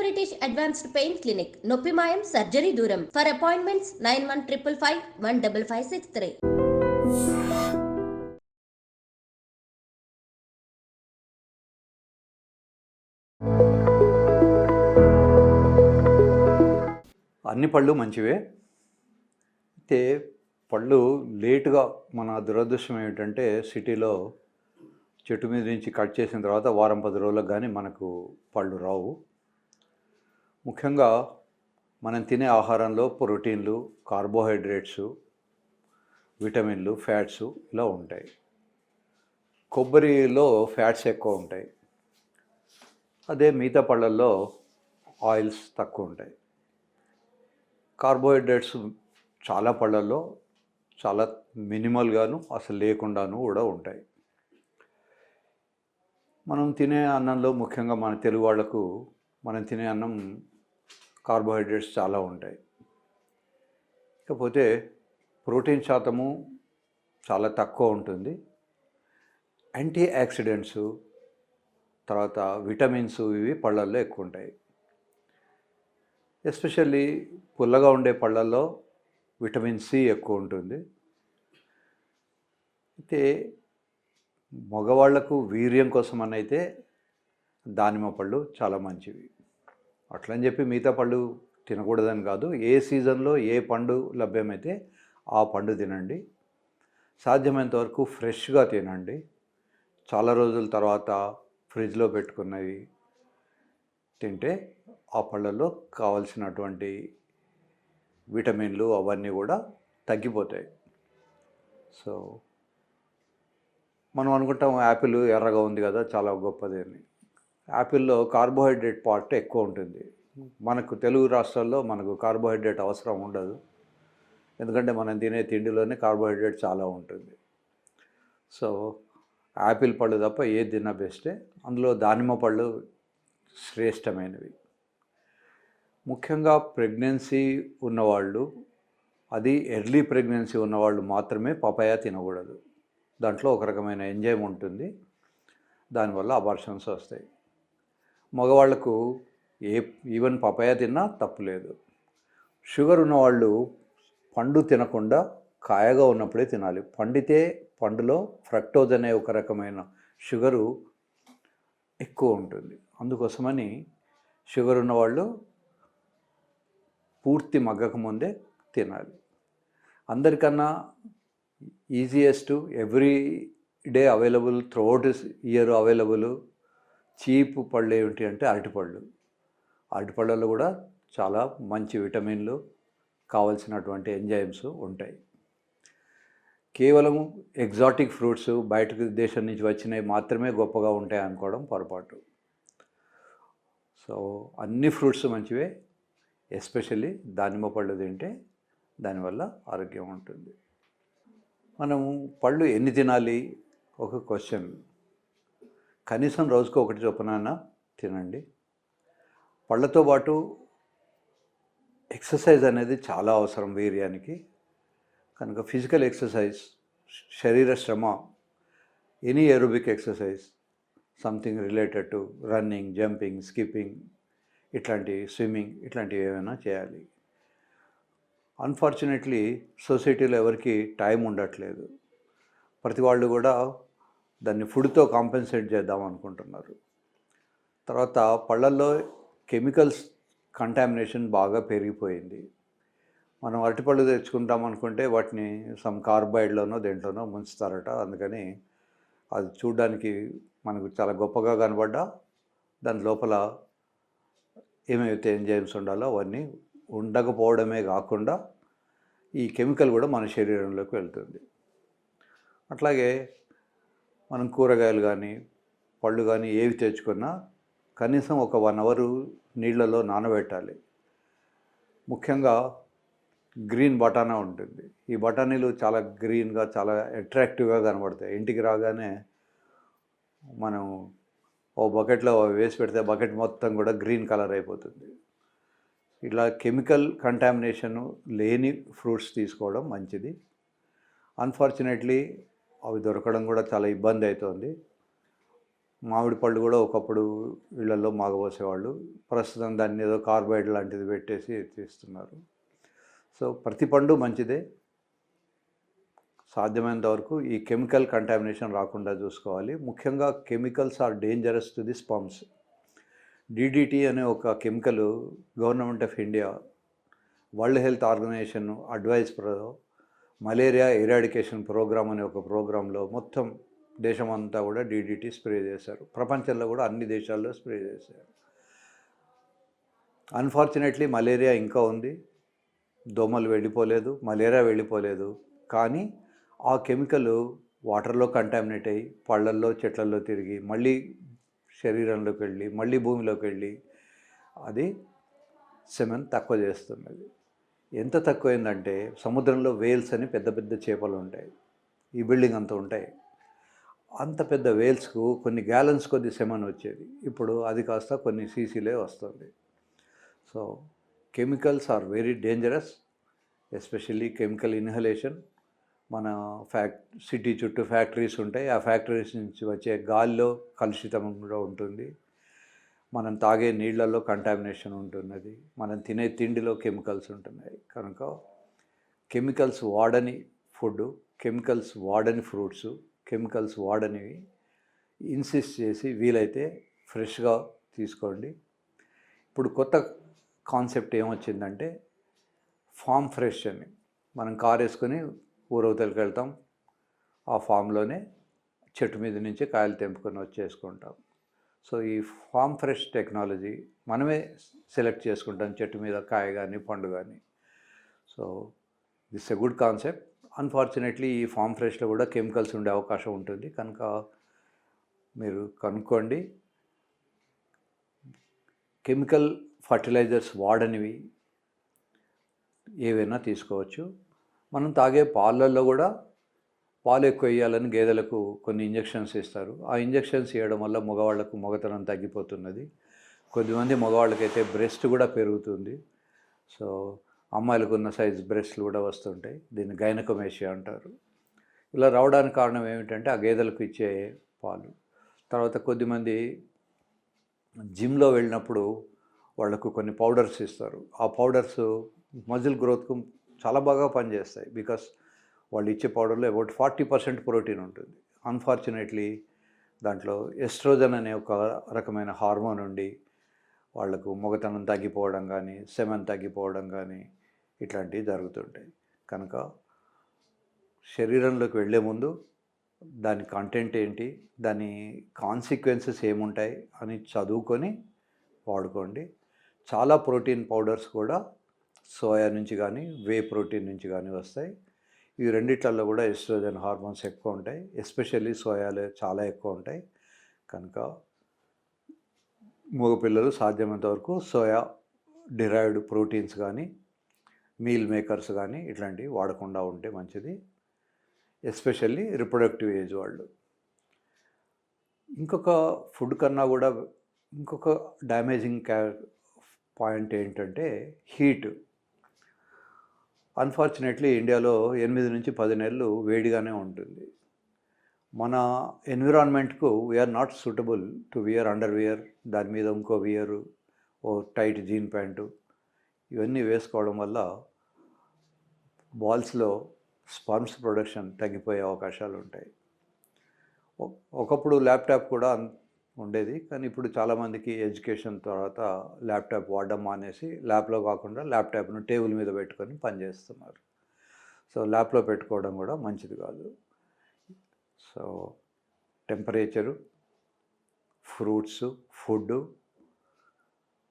British Advanced Pain Clinic, Noppimayam Surgery Duram. For appointments 9155 15563. అన్ని పళ్ళు మంచివే. అయితే పళ్ళు లేటుగా, మన దురదృష్టం ఏమిటంటే సిటీలో చెట్టు మీద నుంచి కట్ చేసిన తర్వాత వారం 10 రోజులకు కానీ మనకు పళ్ళు రావు. ముఖ్యంగా మనం తినే ఆహారంలో ప్రోటీన్లు, కార్బోహైడ్రేట్స్, విటమిన్లు, ఫ్యాట్స్ ఇలా ఉంటాయి. కొబ్బరిలో ఫ్యాట్స్ ఎక్కువ ఉంటాయి. అదే మిగతా పళ్ళల్లో ఆయిల్స్ తక్కువ ఉంటాయి. కార్బోహైడ్రేట్స్ చాలా పళ్ళల్లో చాలా మినిమల్గాను అసలు లేకుండాను కూడా ఉంటాయి. మనం తినే అన్నంలో, ముఖ్యంగా మన తెలుగు వాళ్లకు మనం తినే అన్నం కార్బోహైడ్రేట్స్ చాలా ఉంటాయి. ఇకపోతే ప్రోటీన్ శాతము చాలా తక్కువ ఉంటుంది. యాంటీ ఆక్సిడెంట్స్, తర్వాత విటమిన్స్ ఇవి పళ్ళల్లో ఎక్కువ ఉంటాయి. ఎస్పెషల్లీ పుల్లగా ఉండే పళ్ళల్లో విటమిన్ సి ఎక్కువ ఉంటుంది. అయితే మగవాళ్లకు వీర్యం కోసం అయితే దానిమ్మ పళ్ళు చాలా మంచివి. అట్లని చెప్పి మిగతా పళ్ళు తినకూడదని కాదు. ఏ సీజన్లో ఏ పండు లభ్యమైతే ఆ పండు తినండి. సాధ్యమైనంత వరకు ఫ్రెష్గా తినండి. చాలా రోజుల తర్వాత ఫ్రిడ్జ్లో పెట్టుకున్నవి తింటే ఆ పళ్ళల్లో కావలసినటువంటి విటమిన్లు అవన్నీ కూడా తగ్గిపోతాయి. సో మనం అనుకుంటాం యాపిల్ ఎర్రగా ఉంది కదా, చాలా గొప్పది అని. యాపిల్లో కార్బోహైడ్రేట్ పార్ట్ ఎక్కువ ఉంటుంది. మనకు తెలుగు రాష్ట్రాల్లో మనకు కార్బోహైడ్రేట్ అవసరం ఉండదు, ఎందుకంటే మనం తినే తిండిలోనే కార్బోహైడ్రేట్ చాలా ఉంటుంది. సో యాపిల్ పళ్ళు తప్ప ఏది తిన్నా బెస్టే. అందులో దానిమ్మ పళ్ళు శ్రేష్టమైనవి. ముఖ్యంగా ప్రెగ్నెన్సీ ఉన్నవాళ్ళు, అది ఎర్లీ ప్రెగ్నెన్సీ ఉన్నవాళ్ళు మాత్రమే పపాయ తినకూడదు. దాంట్లో ఒక రకమైన ఎంజైమ్ ఉంటుంది, దానివల్ల అబార్షన్స్ వస్తాయి. మగవాళ్లకు ఈవెన్ పపాయ తిన్నా తప్పులేదు. షుగర్ ఉన్నవాళ్ళు పండు తినకుండా కాయగా ఉన్నప్పుడే తినాలి. పండితే పండులో ఫ్రక్టోజ్ అనే ఒక రకమైన షుగరు ఎక్కువ ఉంటుంది. అందుకోసమని షుగర్ ఉన్నవాళ్ళు పూర్తి మగ్గకముందే తినాలి. అందరికన్నా easiest, every day available, throughout year available cheap పళ్ళు ఏమిటి అంటే అరటిపళ్ళు. అరటిపళ్ళలో కూడా చాలా మంచి విటమిన్లు, కావలసినటువంటి ఎంజైమ్స్ ఉంటాయి. కేవలం ఎగ్జాటిక్ ఫ్రూట్స్, బయట దేశం నుంచి వచ్చినవి మాత్రమే గొప్పగా ఉంటాయి అనుకోవడం పొరపాటు. సో అన్ని ఫ్రూట్స్ మంచివే. ఎస్పెషల్లీ దానిమ్మ పళ్ళు తింటే దానివల్ల ఆరోగ్యం ఉంటుంది. మనము పళ్ళు ఎన్ని తినాలి ఒక క్వశ్చన్. కనీసం రోజుకు ఒకటి చొప్పున తినండి. పళ్ళతో పాటు ఎక్సర్సైజ్ అనేది చాలా అవసరం వీర్యానికి. కనుక ఫిజికల్ ఎక్సర్సైజ్, శరీర శ్రమ, any aerobic exercise, something related to running, jumping, skipping, ఇట్లాంటి స్విమ్మింగ్, ఇట్లాంటివి ఏమైనా చేయాలి. అన్ఫార్చునేట్లీ సొసైటీలో ఎవరికి టైం ఉండట్లేదు. ప్రతి వాళ్ళు కూడా దాన్ని ఫుడ్తో కాంపెన్సేట్ చేద్దాం అనుకుంటున్నారు. తర్వాత పళ్ళల్లో కెమికల్స్ కంటామినేషన్ బాగా పెరిగిపోయింది. మనం అరటిపళ్ళు తెచ్చుకుంటాం అనుకుంటే వాటిని సమ్ కార్బైడ్లోనో దేంట్లోనో ముంచుతారట. అందుకని అది చూడడానికి మనకు చాలా గొప్పగా కనబడ్డా దాని లోపల ఏమైతే ఎంజైమ్స్ ఉండాలో అవన్నీ ఉండకపోవడమే కాకుండా ఈ కెమికల్ కూడా మన శరీరంలోకి వెళ్తుంది. అట్లాగే మనం కూరగాయలు కానీ పళ్ళు కానీ ఏవి తెచ్చుకున్నా కనీసం ఒక 1 అవర్ నీళ్ళలో నానబెట్టాలి. ముఖ్యంగా గ్రీన్ బఠానా ఉంటుంది. ఈ బఠానీలు చాలా గ్రీన్గా, చాలా అట్రాక్టివ్గా కనబడతాయి. ఇంటికి రాగానే మనం ఓ బకెట్లో వేసి పెడితే బకెట్ మొత్తం కూడా గ్రీన్ కలర్ అయిపోతుంది. ఇలా కెమికల్ కంటామినేషన్ లేని ఫ్రూట్స్ తీసుకోవడం మంచిది. అన్ఫార్చునేట్లీ అవి దొరకడం కూడా చాలా ఇబ్బంది అవుతుంది. మామిడి పళ్ళు కూడా ఒకప్పుడు ఇళ్లలో మాగబోసేవాళ్ళు, ప్రస్తుతం దాన్ని ఏదో కార్బైడ్ లాంటిది పెట్టేసి తీస్తున్నారు. సో ప్రతి పండు మంచిదే. సాధ్యమైనంత వరకు ఈ కెమికల్ కంటామినేషన్ రాకుండా చూసుకోవాలి. ముఖ్యంగా chemicals are dangerous to the sperms. DDT అనే ఒక chemical government of India World Health Organization advise malaria eradication programme అనే ఒక ప్రోగ్రాంలో మొత్తం దేశమంతా కూడా డిడిటి స్ప్రే చేశారు. ప్రపంచంలో కూడా అన్ని దేశాల్లో స్ప్రే చేశారు. అన్ఫార్చునేట్లీ మలేరియా ఇంకా ఉంది, దోమలు వెళ్ళిపోలేదు, మలేరియా వెళ్ళిపోలేదు. కానీ ఆ కెమికల్ వాటర్లో కంటామినేట్ అయ్యి పళ్ళల్లో చెట్లల్లో తిరిగి మళ్ళీ శరీరంలోకి వెళ్ళి మళ్ళీ భూమిలోకి వెళ్ళి అది సెమెన్ తక్కువ చేస్తున్నది. ఎంత తక్కువైందంటే సముద్రంలో వేల్స్ అని పెద్ద పెద్ద చేపలు ఉంటాయి, ఈ బిల్డింగ్ అంతా ఉంటాయి. అంత పెద్ద వేల్స్కు కొన్ని గ్యాలన్స్ కొద్ది సెమెన్ వచ్చేది, ఇప్పుడు అది కాస్త కొన్ని సీసీలే వస్తుంది. So chemicals are very dangerous, especially chemical inhalation. మన సిటీ చుట్టూ ఫ్యాక్టరీస్ ఉంటాయి, ఆ ఫ్యాక్టరీస్ నుంచి వచ్చే గాలిలో కలుషితం కూడా ఉంటుంది, మనం తాగే నీళ్లలో కంటామినేషన్ ఉంటున్నది, మనం తినే తిండిలో కెమికల్స్ ఉంటున్నాయి. కనుక కెమికల్స్ వాడని ఫుడ్, కెమికల్స్ వాడని ఫ్రూట్స్, కెమికల్స్ వాడనివి ఇన్సిస్ట్ చేసి వీలైతే ఫ్రెష్గా తీసుకోండి. ఇప్పుడు కొత్త కాన్సెప్ట్ ఏమొచ్చిందంటే ఫామ్ ఫ్రెష్ అని. మనం కారు వేసుకొని ఊరవతలకి వెళ్తాం, ఆ ఫామ్లోనే చెట్టు మీద నుంచి కాయలు తెంపుకొని వచ్చేసుకుంటాం. సో ఈ ఫామ్ ఫ్రెష్ టెక్నాలజీ మనమే సెలెక్ట్ చేసుకుంటాం, చెట్టు మీద కాయ కానీ పండు కానీ. So this a good concept. Unfortunately ఈ ఫామ్ ఫ్రెష్లో కూడా కెమికల్స్ ఉండే అవకాశం ఉంటుంది, కనుక మీరు కనుక్కోండి. కెమికల్ ఫర్టిలైజర్స్ వాడనివి ఏవైనా తీసుకోవచ్చు. మనం తాగే పాలల్లో కూడా పాలు ఎక్కువ వేయాలని గేదెలకు కొన్ని ఇంజెక్షన్స్ ఇస్తారు. ఆ ఇంజెక్షన్స్ ఇవ్వడం వల్ల మగవాళ్లకు మగతనం తగ్గిపోతున్నది. కొద్దిమంది మగవాళ్ళకైతే బ్రెస్ట్ కూడా పెరుగుతుంది. సో అమ్మాయిలకు ఉన్న సైజు బ్రెస్ట్లు కూడా వస్తుంటాయి, దీన్ని గైనకోమేషియా అంటారు. ఇలా రావడానికి కారణం ఏమిటంటే ఆ గేదెలకు ఇచ్చే పాలు. తర్వాత కొద్దిమంది జిమ్లో వెళ్ళినప్పుడు వాళ్లకు కొన్ని పౌడర్స్ ఇస్తారు, ఆ పౌడర్స్ మజిల్ గ్రోత్కు చాలా బాగా పనిచేస్తాయి. బికాస్ వాళ్ళు ఇచ్చే పౌడర్లో అబౌట్ 40% ప్రోటీన్ ఉంటుంది. అన్ఫార్చునేట్లీ దాంట్లో ఎస్ట్రోజన్ అనే ఒక రకమైన హార్మోన్ ఉండి వాళ్లకు మొగతనం తగ్గిపోవడం కానీ సెమెన్ తగ్గిపోవడం కానీ ఇట్లాంటివి జరుగుతుంటాయి. కనుక శరీరంలోకి వెళ్ళే ముందు దాని కంటెంట్ ఏంటి, దాని కాన్సిక్వెన్సెస్ ఏముంటాయి అని చదువుకొని వాడుకోండి. చాలా ప్రోటీన్ పౌడర్స్ కూడా సోయా నుంచి కానీ వే ప్రోటీన్ నుంచి కానీ వస్తాయి. ఈ రెండిట్లలో కూడా ఎస్ట్రోజన్ హార్మోన్స్ ఎక్కువ ఉంటాయి, ఎస్పెషల్లీ సోయాలో చాలా ఎక్కువ ఉంటాయి. కనుక మగపిల్లలు సాధ్యమైనంత వరకు సోయా డిరైవ్డ్ ప్రోటీన్స్ కానీ మీల్ మేకర్స్ కానీ ఇట్లాంటివి వాడకుండా ఉంటే మంచిది, ఎస్పెషల్లీ రిప్రొడక్టివ్ ఏజ్ వాళ్ళు. ఇంకొక ఫుడ్ కన్నా కూడా ఇంకొక డ్యామేజింగ్ పాయింట్ ఏంటంటే హీట్. అన్ఫార్చునేట్లీ ఇండియాలో 8 నుంచి 10 నెలలు వేడిగానే ఉంటుంది. మన ఎన్విరాన్మెంట్కు we are not suitable to wear underwear, దాని మీద ఇంకో వియరు, ఓ టైట్ జీన్ ప్యాంటు, ఇవన్నీ వేసుకోవడం వల్ల బాల్స్లో స్పర్మ్స్ ప్రొడక్షన్ తగ్గిపోయే అవకాశాలు ఉంటాయి. ఒకప్పుడు ల్యాప్టాప్ కూడా ఉండేది, కానీ ఇప్పుడు చాలామందికి ఎడ్యుకేషన్ తర్వాత ల్యాప్టాప్ వాడడం మానేసి ల్యాప్లో కాకుండా ల్యాప్టాప్ను టేబుల్ మీద పెట్టుకొని పనిచేస్తున్నారు. సో ల్యాప్లో పెట్టుకోవడం కూడా మంచిది కాదు. So temperature, fruits, food,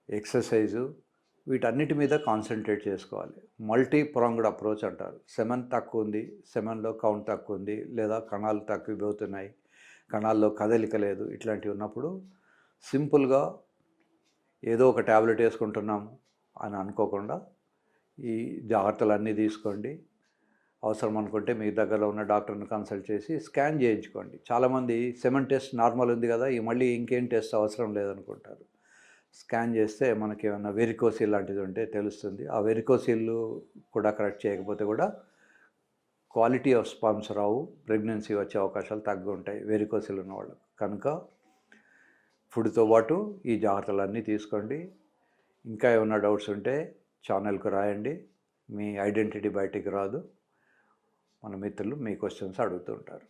exercise, వీటన్నిటి మీద కాన్సన్ట్రేట్ చేసుకోవాలి. మల్టీ ప్రాంగ్డ్ అప్రోచ్ అంటారు. సెమెన్ తక్కువ ఉంది, సెమెన్లో కౌంట్ తక్కువ ఉంది, లేదా కణాలు తగ్గిపోతున్నాయి, కణాల్లో కదలిక లేదు, ఇట్లాంటివి ఉన్నప్పుడు సింపుల్గా ఏదో ఒక ట్యాబ్లెట్ వేసుకుంటున్నాము అని అనుకోకుండా ఈ జాగ్రత్తలన్నీ తీసుకోండి. అవసరం అనుకుంటే మీ దగ్గరలో ఉన్న డాక్టర్ని కన్సల్ట్ చేసి స్కాన్ చేయించుకోండి. చాలామంది సెమెన్ టెస్ట్ నార్మల్ ఉంది కదా, మళ్ళీ ఇంకేం టెస్ట్ అవసరం లేదనుకుంటారు. స్కాన్ చేస్తే మనకి ఏమైనా వెరికోసిల్ లాంటిది ఉంటే తెలుస్తుంది. ఆ వెరికోసిల్ కూడా కరెక్ట్ చేయకపోతే కూడా quality of sperms Rao, pregnancy వచ్చే అవకాశాలు తగ్గి ఉంటాయి వెరికోసిల్ ఉన్న వాళ్ళకు. కనుక ఫుడ్తో పాటు ఈ జాగ్రత్తలన్నీ తీసుకోండి. ఇంకా ఏమైనా డౌట్స్ ఉంటే ఛానల్కు రాయండి. మీ ఐడెంటిటీ బయటికి రాదు. మన మిత్రులు మీ క్వశ్చన్స్ అడుగుతూ ఉంటారు.